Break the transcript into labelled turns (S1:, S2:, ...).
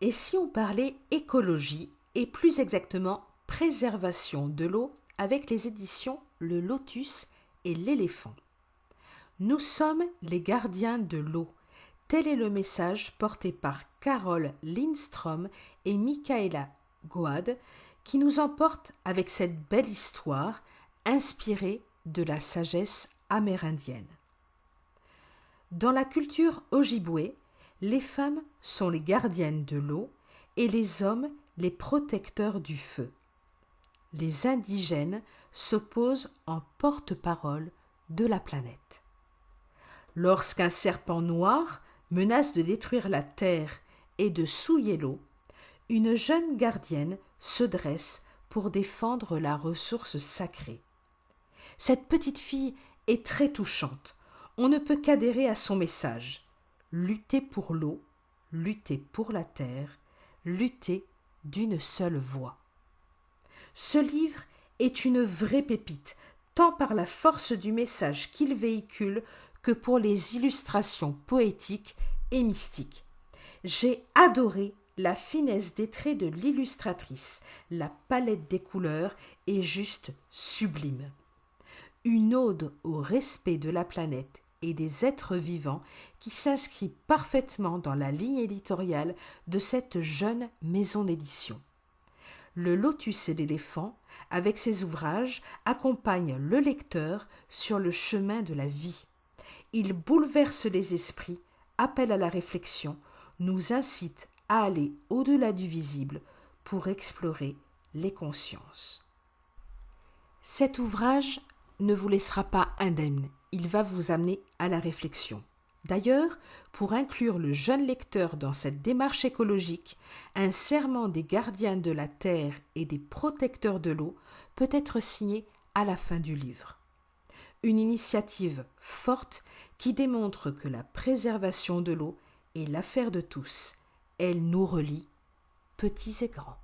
S1: Et si on parlait écologie et plus exactement préservation de l'eau avec les éditions Le Lotus et l'Éléphant? Nous sommes les gardiens de l'eau. Tel est le message porté par Carole Lindstrom et Michaela Goad qui nous emporte avec cette belle histoire inspirée de la sagesse amérindienne. Dans la culture Ojibwe, les femmes sont les gardiennes de l'eau et les hommes les protecteurs du feu. Les indigènes s'opposent en porte-parole de la planète. Lorsqu'un serpent noir menace de détruire la terre et de souiller l'eau, une jeune gardienne se dresse pour défendre la ressource sacrée. Cette petite fille est très touchante. On ne peut qu'adhérer à son message. Lutter pour l'eau, lutter pour la terre, lutter d'une seule voix. Ce livre est une vraie pépite, tant par la force du message qu'il véhicule que pour les illustrations poétiques et mystiques. J'ai adoré la finesse des traits de l'illustratrice. La palette des couleurs est juste sublime. Une ode au respect de la planète et des êtres vivants qui s'inscrit parfaitement dans la ligne éditoriale de cette jeune maison d'édition. Le Lotus et l'Éléphant, avec ses ouvrages, accompagne le lecteur sur le chemin de la vie. Il bouleverse les esprits, appelle à la réflexion, nous incite à aller au-delà du visible pour explorer les consciences. Cet ouvrage ne vous laissera pas indemne, il va vous amener à la réflexion. D'ailleurs, pour inclure le jeune lecteur dans cette démarche écologique, un serment des gardiens de la terre et des protecteurs de l'eau peut être signé à la fin du livre. Une initiative forte qui démontre que la préservation de l'eau est l'affaire de tous. Elle nous relie, petits et grands.